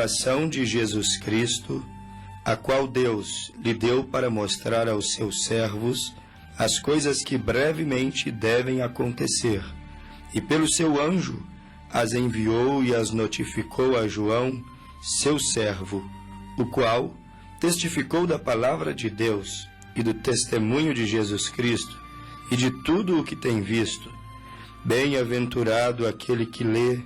revelação de Jesus Cristo, a qual Deus lhe deu para mostrar aos seus servos as coisas que brevemente devem acontecer, e pelo seu anjo as enviou e as notificou a João, seu servo, o qual testificou da palavra de Deus e do testemunho de Jesus Cristo e de tudo o que tem visto. Bem-aventurado aquele que lê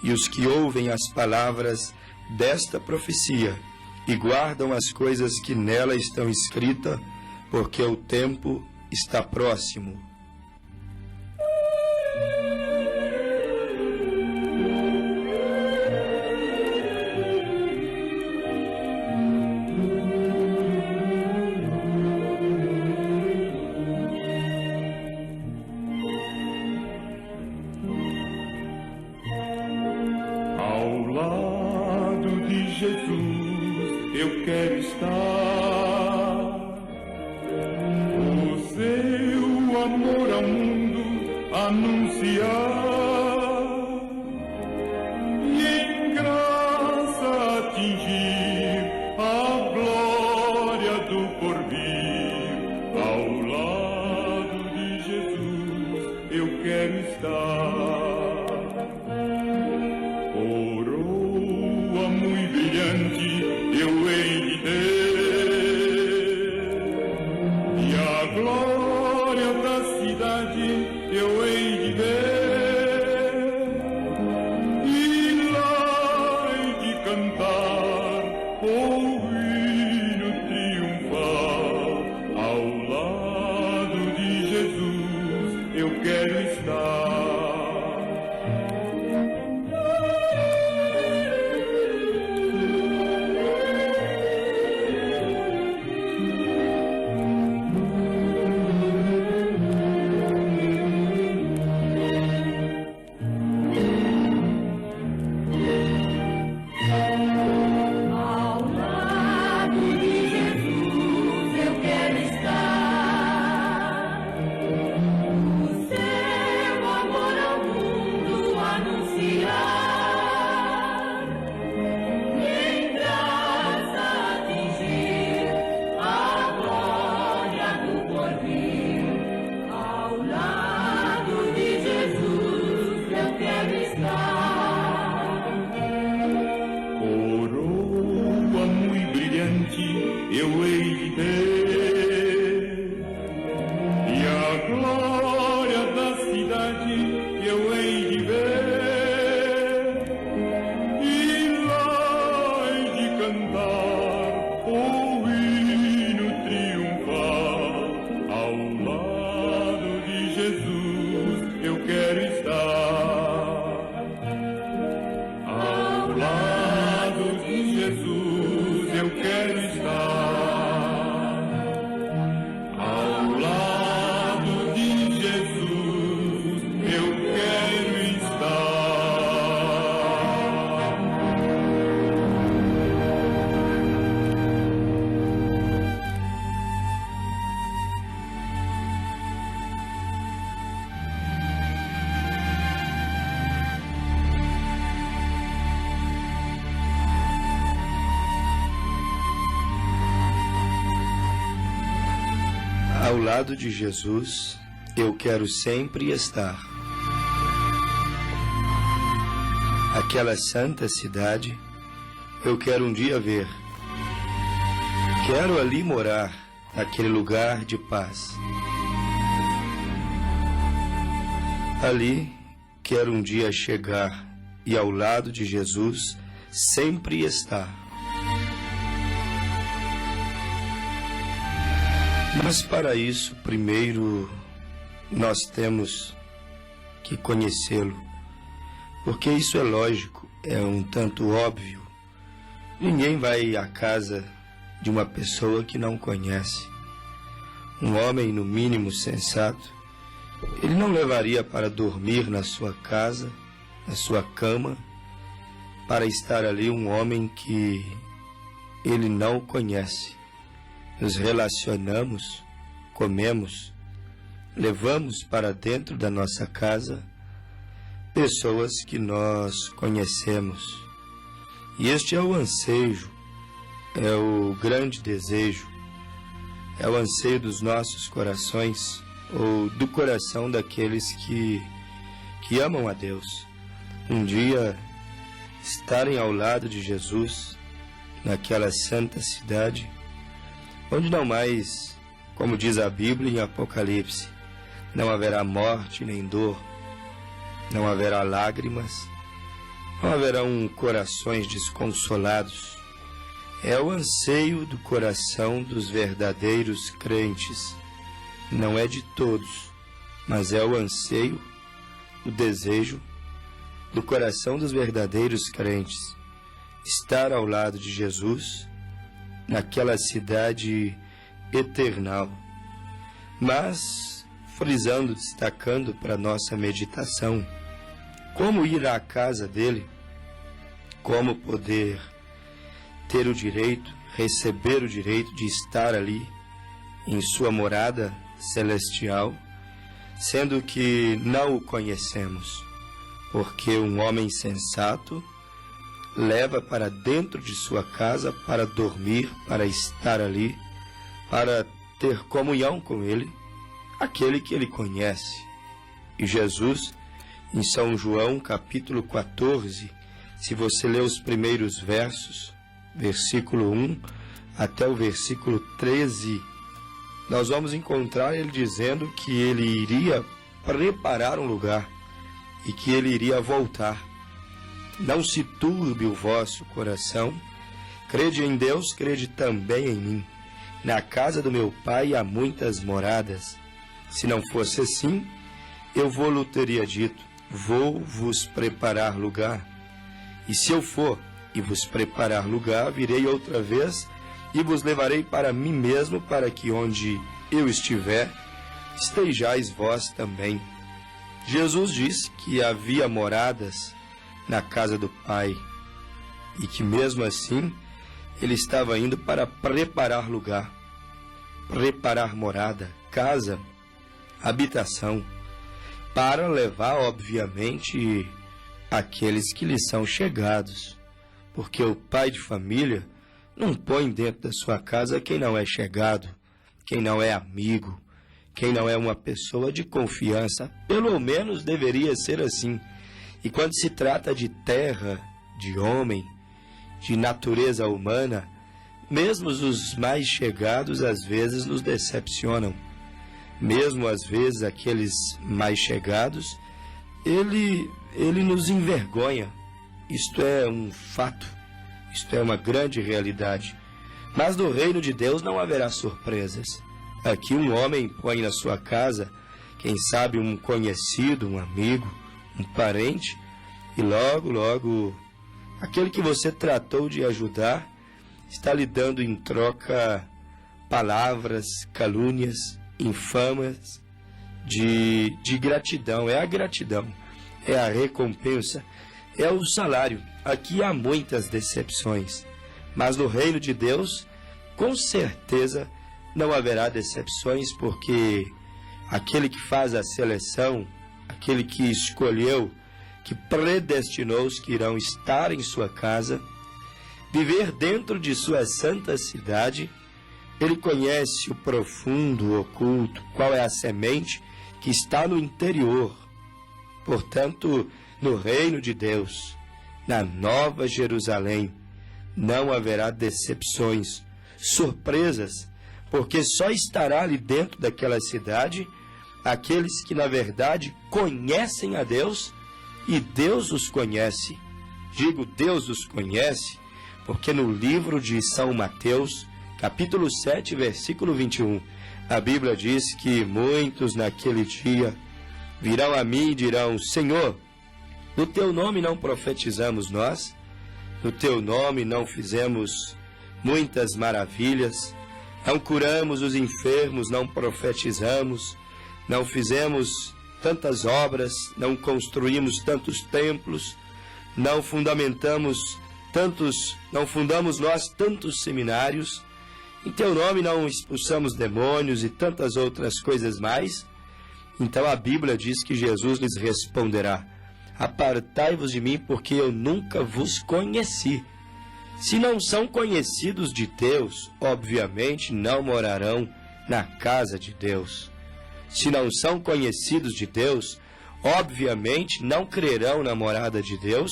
e os que ouvem as palavras desta profecia e guardam as coisas que nela estão escritas, porque o tempo está próximo. Ao lado de Jesus eu quero estar, o seu amor ao mundo anunciar, e em graça atingir a glória do porvir. Ao lado de Jesus eu quero estar. Coroa muito brilhante eu hei de ter, e a glória da cidade eu hei de ver, e lá hei de cantar o hino triunfal. Ao lado de Jesus eu quero estar. Coroa muito brilhante eu hei de ter, e a glória da cidade eu hei de ver, e lá hei de cantar o hino triunfal. Ao lado de Jesus eu quero estar. Ao lado de Jesus eu quero estar. Ao lado de Jesus eu quero estar. Ao lado de Jesus, eu quero sempre estar. Aquela santa cidade, eu quero um dia ver. Quero ali morar, naquele lugar de paz. Ali, quero um dia chegar e ao lado de Jesus sempre estar. Mas para isso, primeiro, nós temos que conhecê-lo, porque isso é lógico, é um tanto óbvio. Ninguém vai à casa de uma pessoa que não conhece. Um homem, no mínimo sensato, ele não levaria para dormir na sua casa, na sua cama, para estar ali um homem que ele não conhece. Nos relacionamos, comemos, levamos para dentro da nossa casa pessoas que nós conhecemos. E este é o anseio, é o grande desejo, é o anseio dos nossos corações, ou do coração daqueles que amam a Deus. Um dia estarem ao lado de Jesus, naquela santa cidade, onde não mais, como diz a Bíblia em Apocalipse, não haverá morte nem dor, não haverá lágrimas, não haverão corações desconsolados. É o anseio do coração dos verdadeiros crentes. Não é de todos, mas é o anseio, o desejo do coração dos verdadeiros crentes. Estar ao lado de Jesus, naquela cidade eternal. Mas, frisando, destacando para nossa meditação, como ir à casa dele, como poder ter o direito, receber o direito de estar ali em sua morada celestial, sendo que não o conhecemos, porque um homem sensato leva para dentro de sua casa para dormir, para estar ali, para ter comunhão com ele, aquele que ele conhece. E Jesus, em São João, capítulo 14, se você ler os primeiros versos, versículo 1 até o versículo 13, nós vamos encontrar ele dizendo que ele iria preparar um lugar e que ele iria voltar. Não se turbe o vosso coração, crede em Deus, crede também em mim. Na casa do meu pai há muitas moradas. Se não fosse assim, eu vou-lhe teria dito, vou vos preparar lugar. E se eu for e vos preparar lugar, virei outra vez e vos levarei para mim mesmo, para que onde eu estiver, estejais vós também. Jesus disse que havia moradas na casa do Pai, e que mesmo assim, ele estava indo para preparar lugar, preparar morada, casa, habitação, para levar, obviamente, aqueles que lhe são chegados, porque o pai de família não põe dentro da sua casa quem não é chegado, quem não é amigo, quem não é uma pessoa de confiança. Pelo menos deveria ser assim. E quando se trata de terra, de homem, de natureza humana, mesmo os mais chegados às vezes nos decepcionam. Mesmo às vezes aqueles mais chegados, ele nos envergonha. Isto é um fato, isto é uma grande realidade. Mas no reino de Deus não haverá surpresas. Aqui um homem põe na sua casa, quem sabe um conhecido, um amigo, um parente, e logo, aquele que você tratou de ajudar está lhe dando em troca palavras, calúnias, infamas de gratidão. É a gratidão, é a recompensa, é o salário. Aqui há muitas decepções, mas no reino de Deus, com certeza, não haverá decepções, porque aquele que faz a seleção, aquele que escolheu, que predestinou os que irão estar em sua casa, viver dentro de sua santa cidade, ele conhece o profundo, o oculto, qual é a semente que está no interior. Portanto, no reino de Deus, na Nova Jerusalém, não haverá decepções, surpresas, porque só estará ali dentro daquela cidade aqueles que, na verdade, conhecem a Deus e Deus os conhece. Digo, Deus os conhece, porque no livro de São Mateus, capítulo 7, versículo 21, a Bíblia diz que muitos naquele dia virão a mim e dirão: Senhor, no teu nome não profetizamos nós? No teu nome não fizemos muitas maravilhas? Não curamos os enfermos, não profetizamos, não fizemos tantas obras, não construímos tantos templos, não fundamos nós tantos seminários, em teu nome não expulsamos demônios e tantas outras coisas mais? Então a Bíblia diz que Jesus lhes responderá: apartai-vos de mim, porque eu nunca vos conheci. Se não são conhecidos de Deus, obviamente não morarão na casa de Deus. Se não são conhecidos de Deus, obviamente não crerão na morada de Deus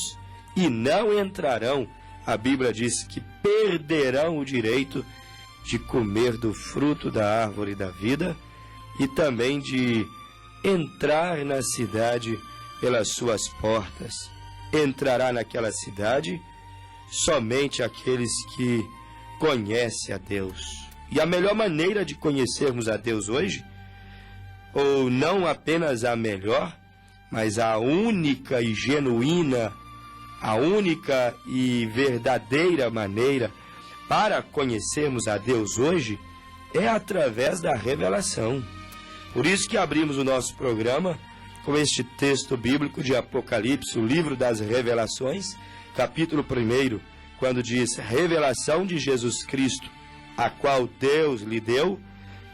e não entrarão. A Bíblia diz que perderão o direito de comer do fruto da árvore da vida e também de entrar na cidade pelas suas portas. Entrará naquela cidade somente aqueles que conhecem a Deus. E a melhor maneira de conhecermos a Deus hoje, ou não apenas a melhor, mas a única e genuína, a única e verdadeira maneira para conhecermos a Deus hoje é através da revelação. Por isso que abrimos o nosso programa com este texto bíblico de Apocalipse, o livro das revelações, capítulo 1, quando diz: revelação de Jesus Cristo, a qual Deus lhe deu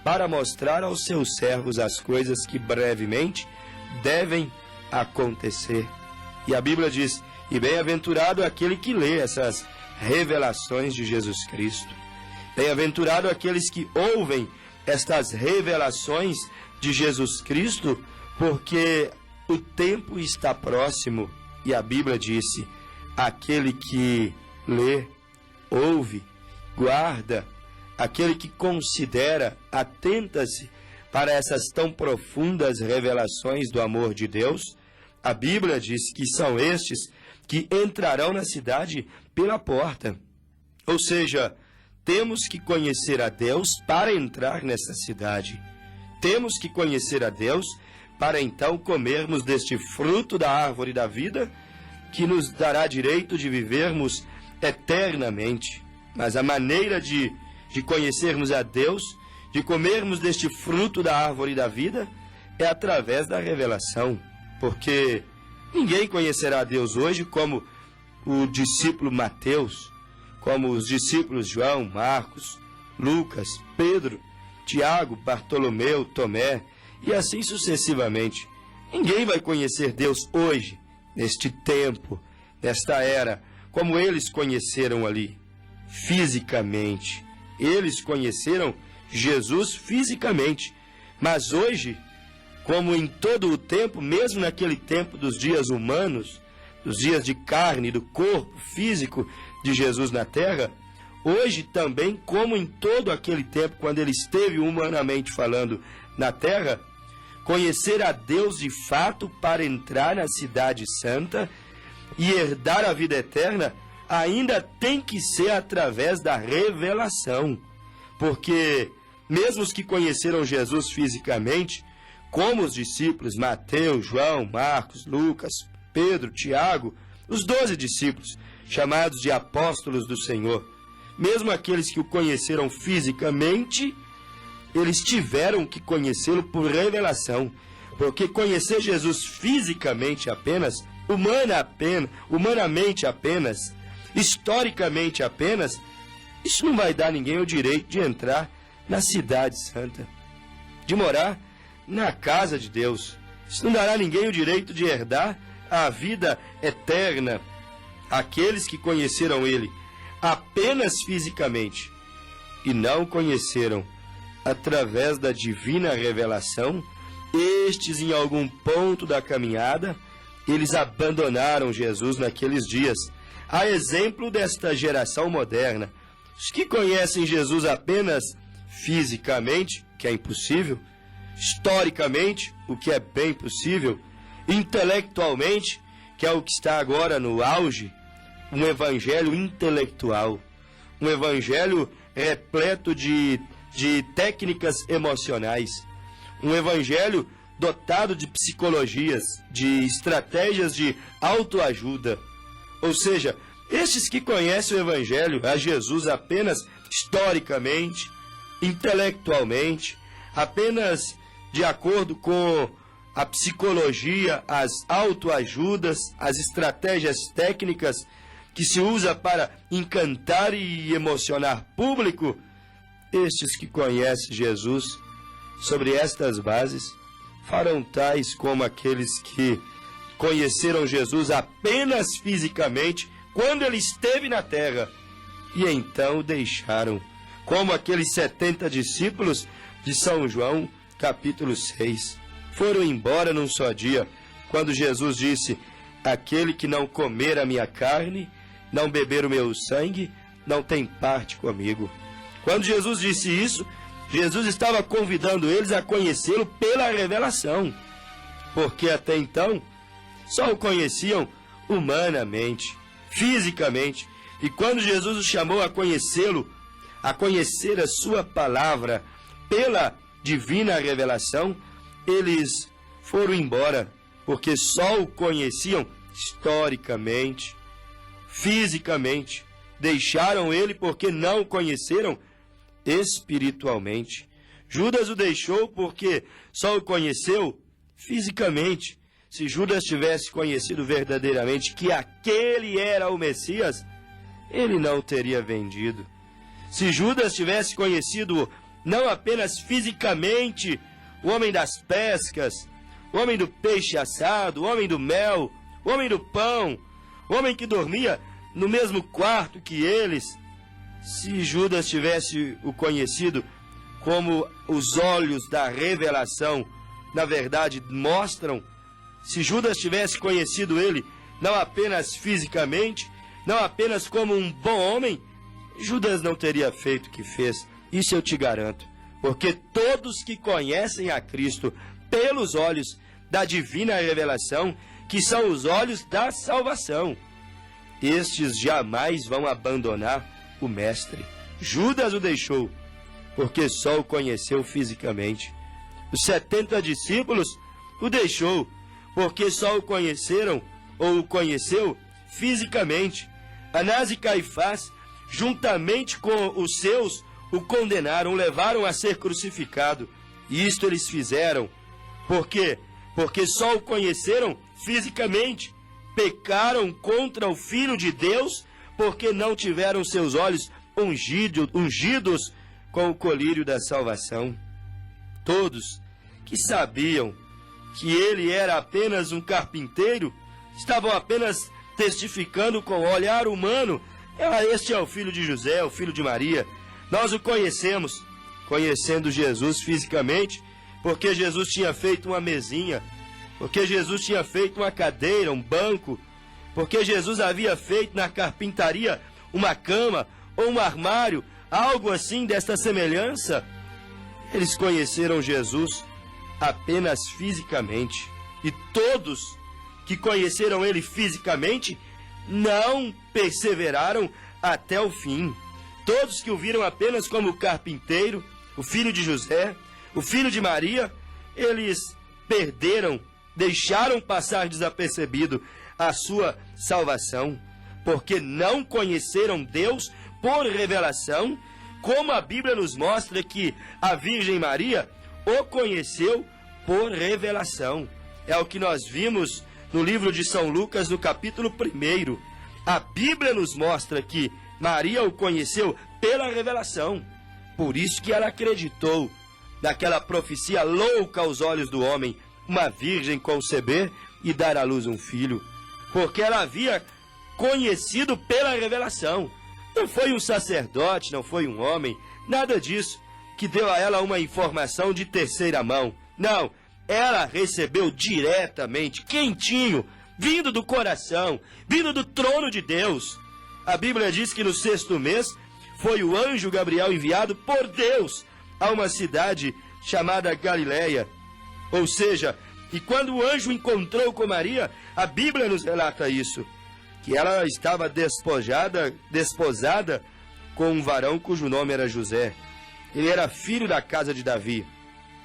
para mostrar aos seus servos as coisas que brevemente devem acontecer. E a Bíblia diz: e bem-aventurado aquele que lê essas revelações de Jesus Cristo. Bem-aventurado aqueles que ouvem estas revelações de Jesus Cristo, porque o tempo está próximo. E a Bíblia disse: aquele que lê, ouve, guarda, aquele que considera, atenta-se para essas tão profundas revelações do amor de Deus, a Bíblia diz que são estes que entrarão na cidade pela porta. Ou seja, temos que conhecer a Deus para entrar nessa cidade. Temos que conhecer a Deus para então comermos deste fruto da árvore da vida, que nos dará direito de vivermos eternamente. Mas a maneira de conhecermos a Deus, de comermos deste fruto da árvore da vida, é através da revelação. Porque ninguém conhecerá a Deus hoje como o discípulo Mateus, como os discípulos João, Marcos, Lucas, Pedro, Tiago, Bartolomeu, Tomé, e assim sucessivamente. Ninguém vai conhecer Deus hoje, neste tempo, nesta era, como eles conheceram ali, fisicamente. Eles conheceram Jesus fisicamente, mas hoje, como em todo o tempo, mesmo naquele tempo dos dias humanos, dos dias de carne, do corpo físico de Jesus na terra, hoje também, como em todo aquele tempo, quando ele esteve humanamente falando na terra, conhecer a Deus de fato para entrar na cidade santa e herdar a vida eterna, ainda tem que ser através da revelação. Porque mesmo os que conheceram Jesus fisicamente, como os discípulos Mateus, João, Marcos, Lucas, Pedro, Tiago, os 12 discípulos, chamados de apóstolos do Senhor, mesmo aqueles que o conheceram fisicamente, eles tiveram que conhecê-lo por revelação, porque conhecer Jesus fisicamente apenas, humanamente apenas, historicamente apenas, isso não vai dar a ninguém o direito de entrar na cidade santa, de morar na casa de Deus. Isso não dará a ninguém o direito de herdar a vida eterna. Aqueles que conheceram ele apenas fisicamente e não conheceram através da divina revelação, estes em algum ponto da caminhada, eles abandonaram Jesus naqueles dias. A exemplo desta geração moderna, os que conhecem Jesus apenas fisicamente, que é impossível, historicamente, o que é bem possível, intelectualmente, que é o que está agora no auge, um evangelho intelectual, um evangelho repleto de técnicas emocionais, um evangelho dotado de psicologias, de estratégias de autoajuda. Ou seja, estes que conhecem o evangelho, a Jesus apenas historicamente, intelectualmente, apenas de acordo com a psicologia, as autoajudas, as estratégias técnicas que se usa para encantar e emocionar público, estes que conhecem Jesus sobre estas bases farão tais como aqueles que conheceram Jesus apenas fisicamente quando ele esteve na terra e então o deixaram, como aqueles 70 discípulos de São João, capítulo 6. Foram embora num só dia, quando Jesus disse: aquele que não comer a minha carne, não beber o meu sangue, não tem parte comigo. Quando Jesus disse isso, Jesus estava convidando eles a conhecê-lo pela revelação, porque até então só o conheciam humanamente, fisicamente. E quando Jesus os chamou a conhecê-lo, a conhecer a sua palavra pela divina revelação, eles foram embora, porque só o conheciam historicamente, fisicamente. Deixaram ele porque não o conheceram espiritualmente. Judas o deixou porque só o conheceu fisicamente. Se Judas tivesse conhecido verdadeiramente que aquele era o Messias, ele não o teria vendido. Se Judas tivesse conhecido não apenas fisicamente o homem das pescas, o homem do peixe assado, o homem do mel, o homem do pão, o homem que dormia no mesmo quarto que eles, se Judas tivesse o conhecido como os olhos da revelação, na verdade, mostram, se Judas tivesse conhecido ele não apenas fisicamente, não apenas como um bom homem, Judas não teria feito o que fez. Isso eu te garanto. Porque todos que conhecem a Cristo pelos olhos da divina revelação, que são os olhos da salvação, estes jamais vão abandonar o Mestre. Judas o deixou, porque só o conheceu fisicamente. Os 70 discípulos o deixou, porque só o conheceram, ou o conheceu, fisicamente. Anás e Caifás, juntamente com os seus, o condenaram, levaram a ser crucificado. E isto eles fizeram. Por quê? Porque só o conheceram fisicamente. Pecaram contra o Filho de Deus, porque não tiveram seus olhos ungidos com o colírio da salvação. Todos que sabiam que ele era apenas um carpinteiro, estavam apenas testificando com o olhar humano: este é o filho de José, o filho de Maria. Nós o conhecemos, conhecendo Jesus fisicamente, porque Jesus tinha feito uma mesinha, porque Jesus tinha feito uma cadeira, um banco, porque Jesus havia feito na carpintaria uma cama ou um armário, algo assim desta semelhança. Eles conheceram Jesus apenas fisicamente. E todos que conheceram ele fisicamente não perseveraram até o fim. Todos que o viram apenas como carpinteiro, o filho de José, o filho de Maria, eles perderam, deixaram passar desapercebido a sua salvação, porque não conheceram Deus por revelação, como a Bíblia nos mostra que a Virgem Maria o conheceu por revelação. É o que nós vimos no livro de São Lucas, no capítulo 1. A Bíblia nos mostra que Maria o conheceu pela revelação. Por isso que ela acreditou naquela profecia louca aos olhos do homem: uma virgem conceber e dar à luz um filho. Porque ela havia conhecido pela revelação. Não foi um sacerdote, não foi um homem, nada disso, que deu a ela uma informação de terceira mão. Não, ela recebeu diretamente, quentinho, vindo do coração, vindo do trono de Deus. A Bíblia diz que no 6º mês foi o anjo Gabriel enviado por Deus a uma cidade chamada Galileia. Ou seja, e quando o anjo encontrou com Maria, a Bíblia nos relata isso, que ela estava desposada com um varão cujo nome era José. Ele era filho da casa de Davi.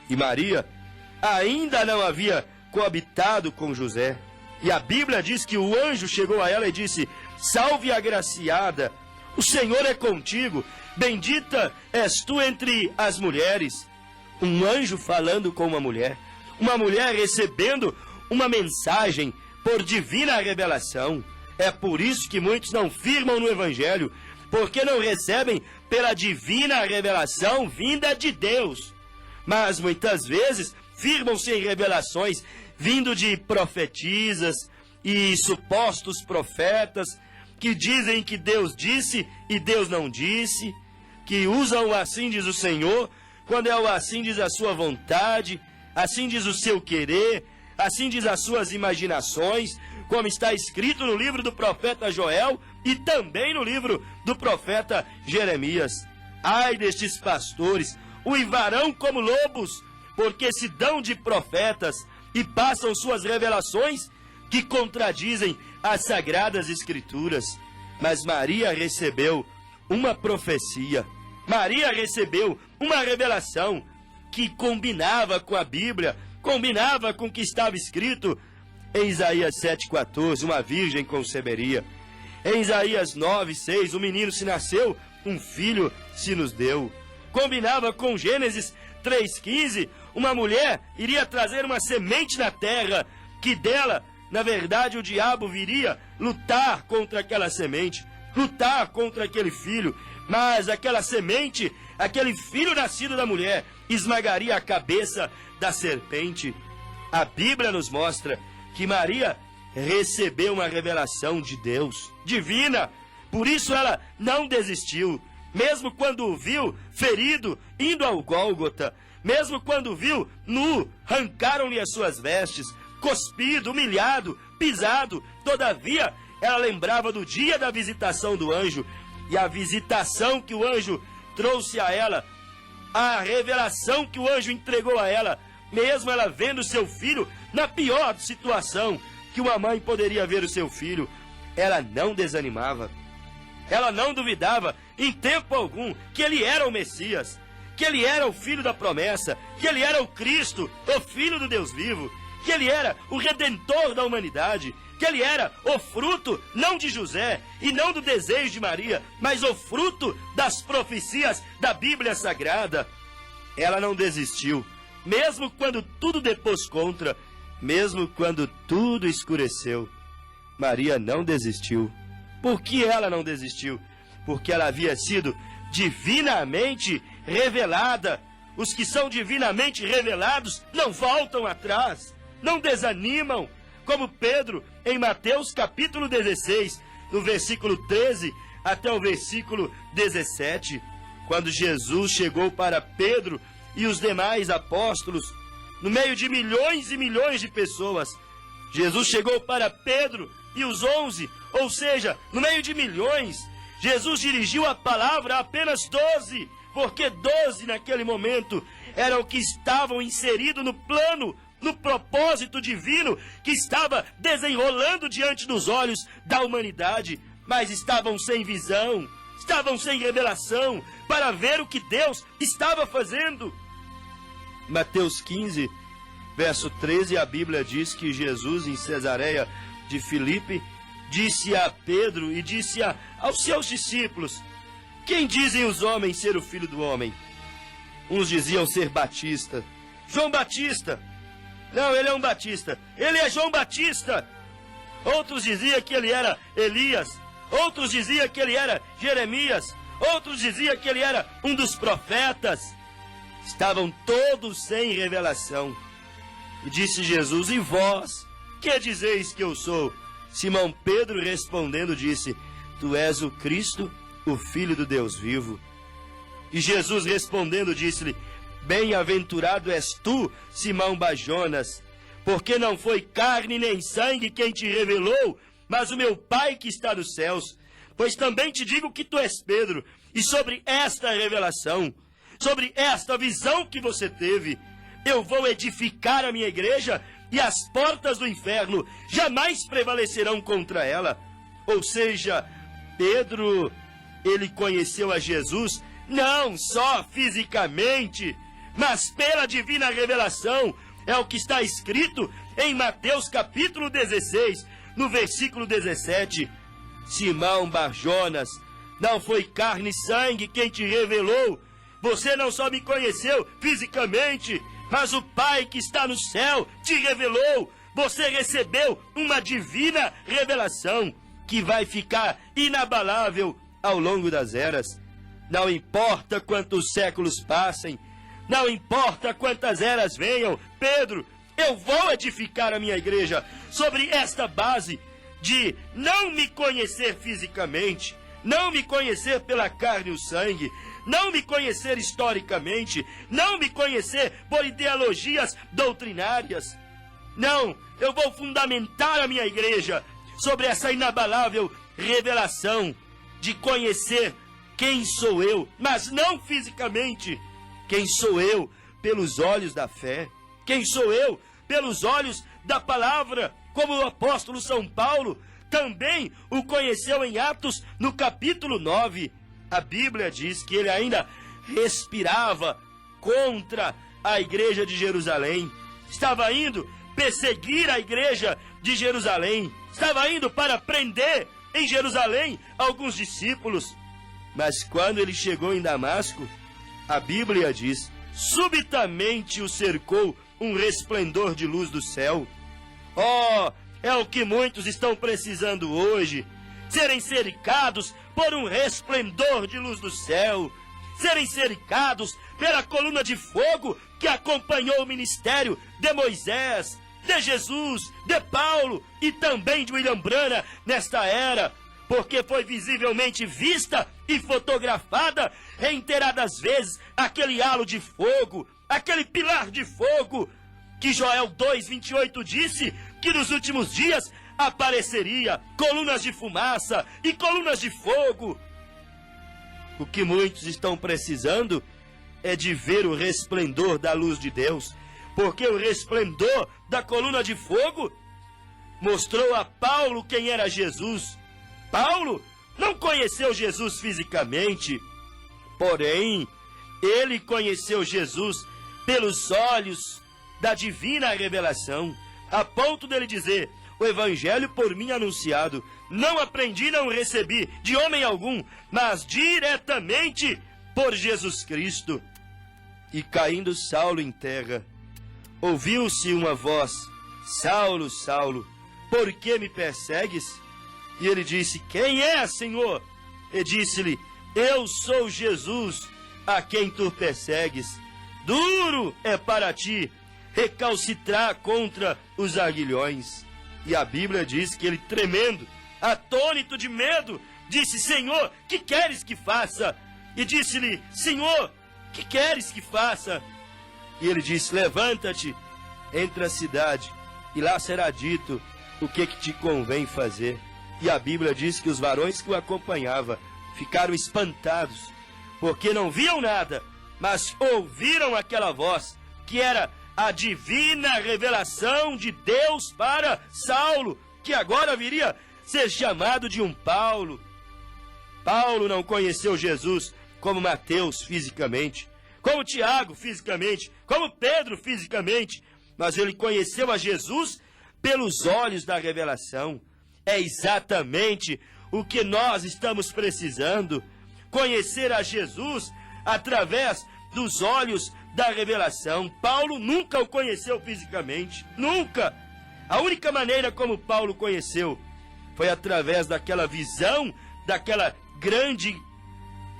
E Maria ainda não havia coabitado com José. E a Bíblia diz que o anjo chegou a ela e disse: salve agraciada, o Senhor é contigo, bendita és tu entre as mulheres. Um anjo falando com uma mulher recebendo uma mensagem por divina revelação. É por isso que muitos não firmam no Evangelho, porque não recebem pela divina revelação vinda de Deus. Mas muitas vezes firmam-se em revelações vindo de profetisas e supostos profetas que dizem que Deus disse e Deus não disse, que usam o assim diz o Senhor, quando é o assim diz a sua vontade, assim diz o seu querer, assim diz as suas imaginações, como está escrito no livro do profeta Joel e também no livro do profeta Jeremias. Ai destes pastores, uivarão como lobos, porque se dão de profetas e passam suas revelações que contradizem as sagradas escrituras. Mas Maria recebeu uma profecia, Maria recebeu uma revelação que combinava com a Bíblia, combinava com o que estava escrito em Isaías 7,14, uma virgem conceberia. Em Isaías 9,6, um menino se nasceu, um filho se nos deu. Combinava com Gênesis 3,15, uma mulher iria trazer uma semente na terra, que dela, na verdade, o diabo viria lutar contra aquela semente, lutar contra aquele filho, mas aquela semente, aquele filho nascido da mulher, esmagaria a cabeça da serpente. A Bíblia nos mostra que Maria recebeu uma revelação de Deus, divina, por isso ela não desistiu, mesmo quando o viu ferido, indo ao Gólgota, mesmo quando o viu nu, arrancaram-lhe as suas vestes, cuspido, humilhado, pisado, todavia ela lembrava do dia da visitação do anjo, e a visitação que o anjo trouxe a ela, a revelação que o anjo entregou a ela, mesmo ela vendo seu filho na pior situação que uma mãe poderia ver o seu filho, ela não desanimava, ela não duvidava em tempo algum que ele era o Messias, que ele era o filho da promessa, que ele era o Cristo, o Filho do Deus vivo, que ele era o Redentor da humanidade, que ele era o fruto não de José e não do desejo de Maria, mas o fruto das profecias da Bíblia Sagrada. Ela não desistiu, mesmo quando tudo depôs contra, mesmo quando tudo escureceu. Maria não desistiu. Por que ela não desistiu? Porque ela havia sido divinamente revelada. Os que são divinamente revelados não voltam atrás, não desanimam, como Pedro em Mateus capítulo 16, no versículo 13 até o versículo 17, quando Jesus chegou para Pedro e os demais apóstolos, no meio de milhões e milhões de pessoas. Jesus chegou para Pedro e os 11, ou seja, no meio de milhões. Jesus dirigiu a palavra a apenas 12, porque 12 naquele momento eram que estavam inseridos no plano, no propósito divino que estava desenrolando diante dos olhos da humanidade, mas estavam sem visão, estavam sem revelação para ver o que Deus estava fazendo. Mateus 15, verso 13, a Bíblia diz que Jesus, em Cesareia de Filipe, disse a Pedro e disse aos seus discípulos: quem dizem os homens ser o Filho do Homem? Uns diziam ser Batista, João Batista. Não, ele é um Batista, ele é João Batista. Outros diziam que ele era Elias, outros diziam que ele era Jeremias, outros diziam que ele era um dos profetas. Estavam todos sem revelação. E disse Jesus: e vós, que dizeis que eu sou? Simão Pedro respondendo disse: tu és o Cristo, o Filho do Deus vivo. E Jesus respondendo disse-lhe: bem-aventurado és tu, Simão Bajonas, porque não foi carne nem sangue quem te revelou, mas o meu Pai que está nos céus. Pois também te digo que tu és Pedro, e sobre esta revelação, sobre esta visão que você teve, eu vou edificar a minha igreja, e as portas do inferno jamais prevalecerão contra ela. Ou seja, Pedro, ele conheceu a Jesus não só fisicamente, mas pela divina revelação. É o que está escrito em Mateus capítulo 16, no versículo 17. Simão Barjonas, não foi carne e sangue quem te revelou. Você não só me conheceu fisicamente, mas o Pai que está no céu te revelou. Você recebeu uma divina revelação que vai ficar inabalável ao longo das eras. Não importa quantos séculos passem, não importa quantas eras venham, Pedro, eu vou edificar a minha igreja sobre esta base de não me conhecer fisicamente, não me conhecer pela carne e o sangue, não me conhecer historicamente, não me conhecer por ideologias doutrinárias. Não, eu vou fundamentar a minha igreja sobre essa inabalável revelação de conhecer quem sou eu, mas não fisicamente. Quem sou eu pelos olhos da fé? Quem sou eu pelos olhos da palavra? Como o apóstolo São Paulo também o conheceu em Atos, no capítulo 9. A Bíblia diz que ele ainda respirava contra a igreja de Jerusalém. Estava indo perseguir a igreja de Jerusalém. Estava indo para prender em Jerusalém alguns discípulos. Mas quando ele chegou em Damasco, a Bíblia diz, subitamente o cercou um resplendor de luz do céu. Oh, é o que muitos estão precisando hoje, serem cercados por um resplendor de luz do céu, serem cercados pela coluna de fogo que acompanhou o ministério de Moisés, de Jesus, de Paulo e também de William Branham nesta era, porque foi visivelmente vista e fotografada reiteradas vezes aquele halo de fogo, aquele pilar de fogo, que Joel 2:28 disse que nos últimos dias apareceria colunas de fumaça e colunas de fogo. O que muitos estão precisando é de ver o resplendor da luz de Deus, porque o resplendor da coluna de fogo mostrou a Paulo quem era Jesus. Paulo não conheceu Jesus fisicamente, porém, ele conheceu Jesus pelos olhos da divina revelação, a ponto dele dizer, o evangelho por mim anunciado, não aprendi, não recebi de homem algum, mas diretamente por Jesus Cristo. E caindo Saulo em terra, ouviu-se uma voz, Saulo, Saulo, por que me persegues? E ele disse, quem é, Senhor? E disse-lhe, eu sou Jesus, a quem tu persegues. Duro é para ti recalcitrar contra os aguilhões. E a Bíblia diz que ele, tremendo, atônito de medo, disse, Senhor, que queres que faça? E disse-lhe, Senhor, que queres que faça? E ele disse, levanta-te, entra a cidade, e lá será dito o que te convém fazer. E a Bíblia diz que os varões que o acompanhavam ficaram espantados, porque não viam nada, mas ouviram aquela voz, que era a divina revelação de Deus para Saulo, que agora viria ser chamado de um Paulo. Paulo não conheceu Jesus como Mateus fisicamente, como Tiago fisicamente, como Pedro fisicamente, mas ele conheceu a Jesus pelos olhos da revelação. É exatamente o que nós estamos precisando, conhecer a Jesus através dos olhos da revelação. Paulo nunca o conheceu fisicamente, nunca. A única maneira como Paulo conheceu foi através daquela visão, daquela grande,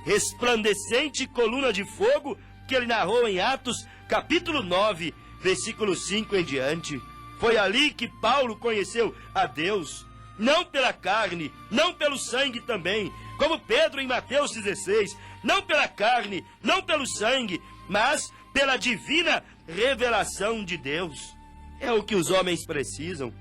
resplandecente coluna de fogo que ele narrou em Atos, capítulo 9, versículo 5 em diante. Foi ali que Paulo conheceu a Deus, não pela carne, não pelo sangue também, como Pedro em Mateus 16, não pela carne, não pelo sangue, mas pela divina revelação de Deus. É o que os homens precisam,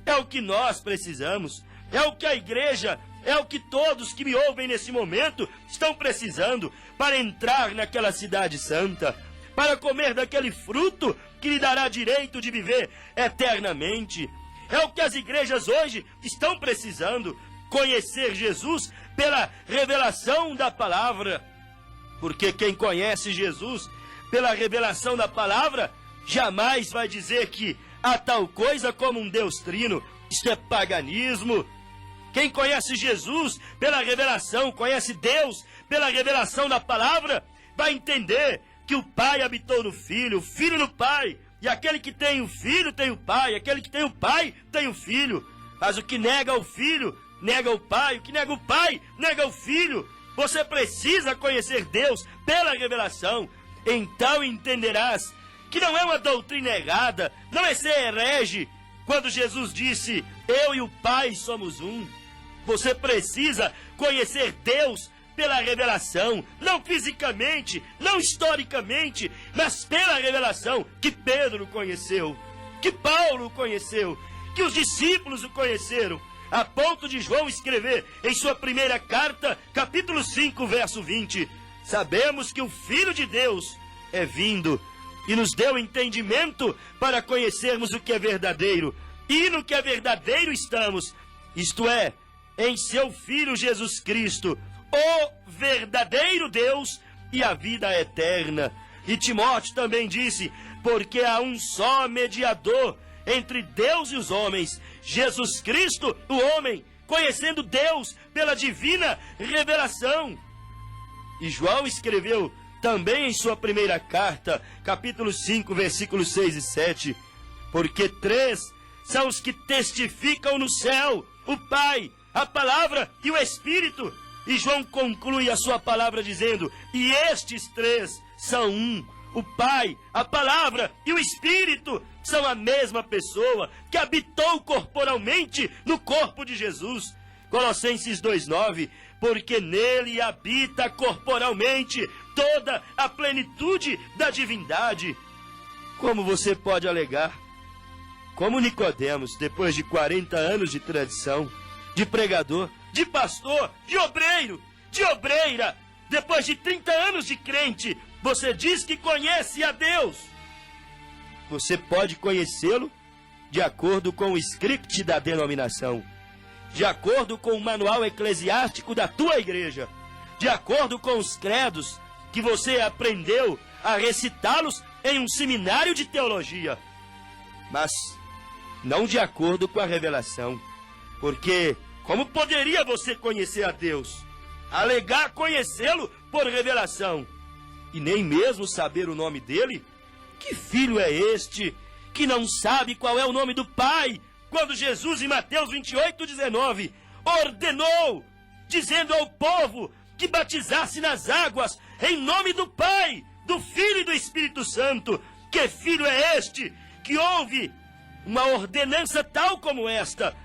é o que nós precisamos, é o que a igreja, é o que todos que me ouvem nesse momento estão precisando para entrar naquela cidade santa, para comer daquele fruto que lhe dará direito de viver eternamente. É o que as igrejas hoje estão precisando, conhecer Jesus pela revelação da palavra. Porque quem conhece Jesus pela revelação da palavra, jamais vai dizer que há tal coisa como um Deus trino. Isto é paganismo. Quem conhece Jesus pela revelação, conhece Deus pela revelação da palavra, vai entender que o Pai habitou no Filho, o Filho no Pai, e aquele que tem o Filho tem o Pai, aquele que tem o Pai tem o Filho. Mas o que nega o Filho, nega o Pai, o que nega o Pai, nega o Filho. Você precisa conhecer Deus pela revelação, então entenderás que não é uma doutrina errada, não é ser herege, quando Jesus disse, Eu e o Pai somos um. Você precisa conhecer Deus pela revelação, não fisicamente, não historicamente, mas pela revelação que Pedro conheceu, que Paulo conheceu, que os discípulos o conheceram, a ponto de João escrever em sua primeira carta, capítulo 5, verso 20, sabemos que o Filho de Deus é vindo e nos deu entendimento para conhecermos o que é verdadeiro, e no que é verdadeiro estamos, isto é, em seu Filho Jesus Cristo, o verdadeiro Deus e a vida eterna. E Timóteo também disse, porque há um só mediador entre Deus e os homens, Jesus Cristo, o homem, conhecendo Deus pela divina revelação. E João escreveu também em sua primeira carta, capítulo 5, versículos 6 e 7, porque 3 são os que testificam no céu, o Pai, a Palavra e o Espírito. E João conclui a sua palavra dizendo, e estes 3 são um, o Pai, a Palavra e o Espírito são a mesma pessoa que habitou corporalmente no corpo de Jesus. Colossenses 2,9, porque nele habita corporalmente toda a plenitude da divindade. Como você pode alegar? Como Nicodemos, depois de 40 anos de tradição, de pregador, de pastor, de obreiro, de obreira, depois de 30 anos de crente, você diz que conhece a Deus. Você pode conhecê-lo de acordo com o script da denominação, de acordo com o manual eclesiástico da tua igreja, de acordo com os credos que você aprendeu a recitá-los em um seminário de teologia, mas não de acordo com a revelação, porque como poderia você conhecer a Deus, alegar conhecê-lo por revelação, e nem mesmo saber o nome dele? Que filho é este que não sabe qual é o nome do Pai, quando Jesus, em Mateus 28:19, ordenou, dizendo ao povo que batizasse nas águas em nome do Pai, do Filho e do Espírito Santo? Que filho é este que ouve uma ordenança tal como esta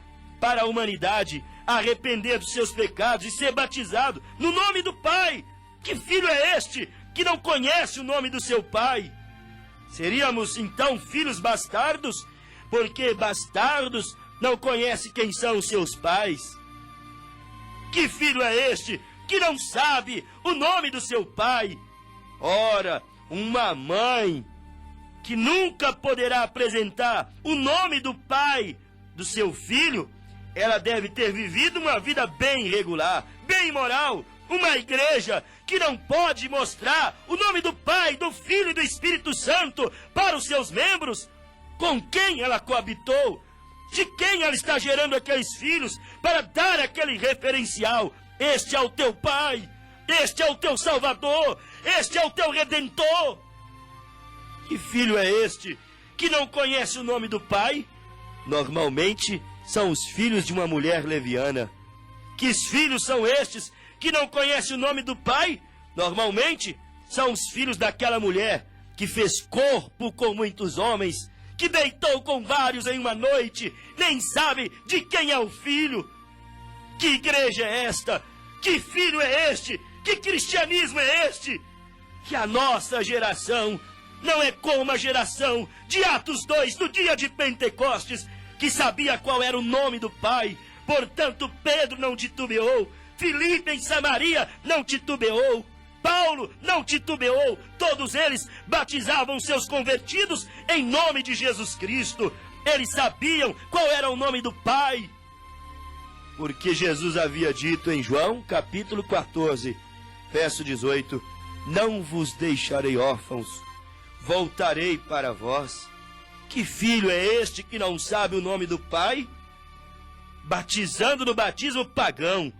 para a humanidade arrepender dos seus pecados e ser batizado no nome do Pai? Que filho é este que não conhece o nome do seu Pai? Seríamos então filhos bastardos, porque bastardos não conhecem quem são os seus pais. Que filho é este que não sabe o nome do seu pai? Ora, uma mãe que nunca poderá apresentar o nome do pai do seu filho, ela deve ter vivido uma vida bem regular, bem moral. Uma igreja que não pode mostrar o nome do Pai, do Filho e do Espírito Santo para os seus membros. Com quem ela coabitou? De quem ela está gerando aqueles filhos para dar aquele referencial? Este é o teu Pai, este é o teu Salvador, este é o teu Redentor. Que filho é este que não conhece o nome do Pai? Normalmente são os filhos de uma mulher leviana. Que filhos são estes que não conhecem o nome do Pai? Normalmente são os filhos daquela mulher que fez corpo com muitos homens, que deitou com vários em uma noite, nem sabe de quem é o filho. Que igreja é esta? Que filho é este? Que cristianismo é este? Que a nossa geração não é como a geração de Atos 2, do dia de Pentecostes, que sabia qual era o nome do Pai. Portanto, Pedro não titubeou, Filipe em Samaria não titubeou, Paulo não titubeou, todos eles batizavam seus convertidos em nome de Jesus Cristo. Eles sabiam qual era o nome do Pai, porque Jesus havia dito em João capítulo 14, verso 18, não vos deixarei órfãos, voltarei para vós. Que filho é este que não sabe o nome do Pai? Batizando no batismo pagão,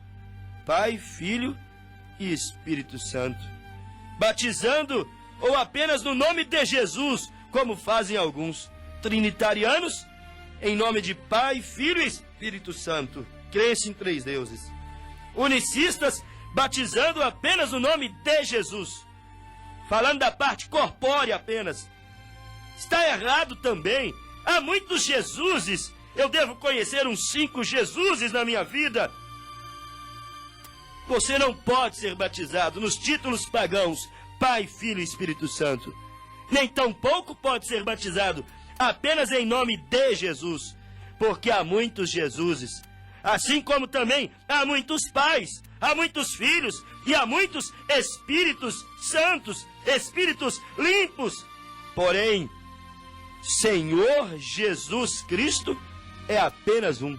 Pai, Filho e Espírito Santo. Batizando ou apenas no nome de Jesus, como fazem alguns trinitarianos, em nome de Pai, Filho e Espírito Santo. Crê-se em 3 deuses. Unicistas, batizando apenas no nome de Jesus, falando da parte corpórea apenas. Está errado também. Há muitos Jesuses eu devo conhecer uns 5 Jesuses na minha vida. Você não pode ser batizado nos títulos pagãos, Pai, Filho e Espírito Santo. Nem tampouco pode ser batizado apenas em nome de Jesus, porque há muitos Jesuses, assim como também há muitos pais, há muitos filhos e há muitos Espíritos Santos, Espíritos limpos. Porém, Senhor Jesus Cristo é apenas um.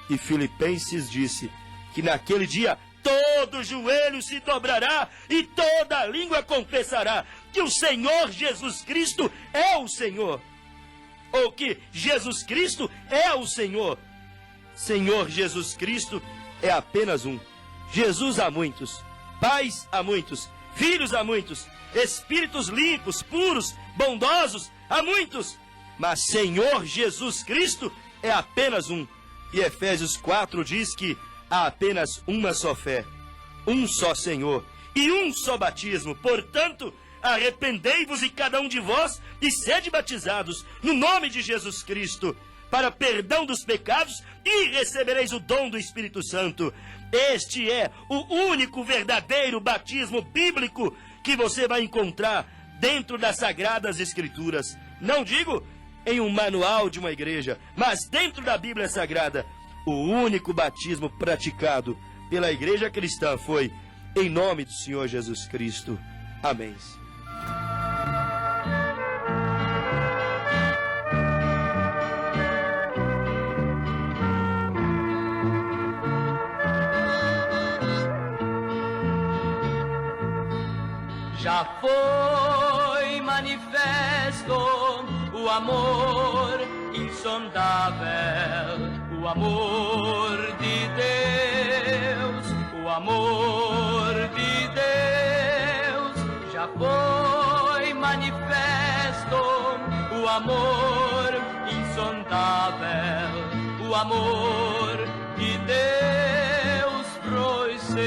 E Filipenses disse que naquele dia todo joelho se dobrará e toda língua confessará que o Senhor Jesus Cristo é o Senhor. Ou que Jesus Cristo é o Senhor. Senhor Jesus Cristo é apenas um. Jesus há muitos, pais há muitos, filhos há muitos, espíritos limpos, puros, bondosos há muitos. Mas Senhor Jesus Cristo é apenas um. E Efésios 4 diz que há apenas uma só fé, um só Senhor e um só batismo. Portanto, arrependei-vos e cada um de vós e sede batizados no nome de Jesus Cristo para perdão dos pecados e recebereis o dom do Espírito Santo. Este é o único verdadeiro batismo bíblico que você vai encontrar dentro das Sagradas Escrituras. Não digo em um manual de uma igreja, mas dentro da Bíblia Sagrada. O único batismo praticado pela igreja cristã foi em nome do Senhor Jesus Cristo. Amém. Já foi manifesto o amor insondável, o amor de Deus, o amor de Deus. Já foi manifesto o amor insondável, o amor de Deus pros seus.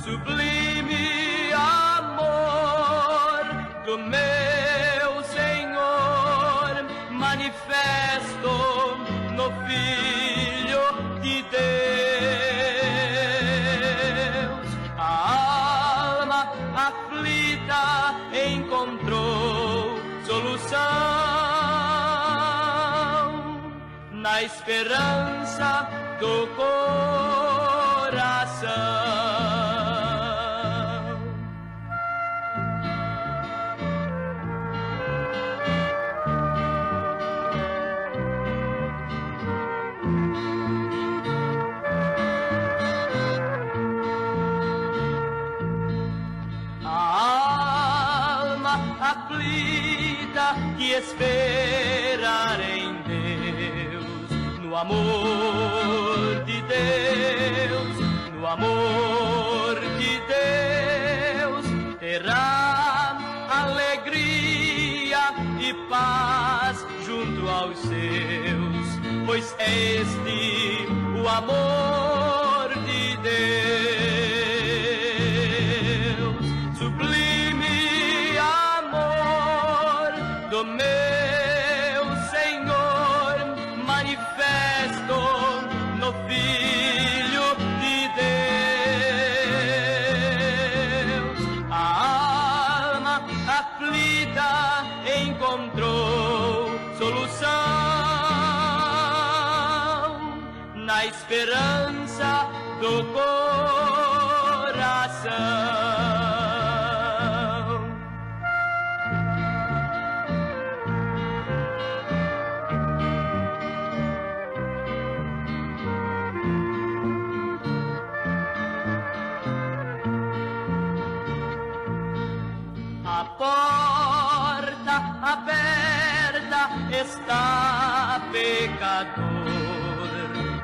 Sublime amor do meu Senhor, manifesto no Filho de Deus. A alma aflita encontrou solução na esperança do coração. Aflita que esperar em Deus, no amor de Deus, no amor de Deus, terá alegria e paz junto aos seus, pois este o amor de Deus. Sublime amor do meu Senhor, manifesto no Filho de Deus. A alma aflita encontrou solução na esperança do coração. A porta aberta está, pecador.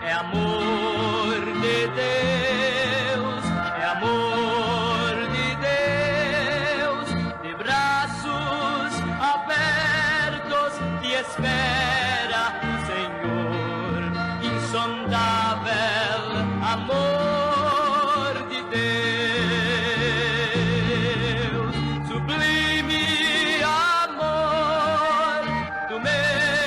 É amor de Deus, é amor de Deus, de braços abertos te espera o Senhor. Insondável amor de Deus, sublime amor do meu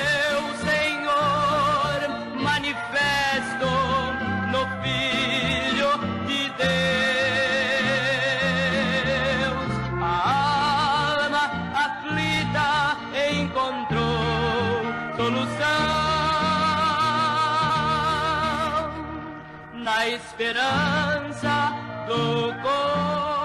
na esperança do coração.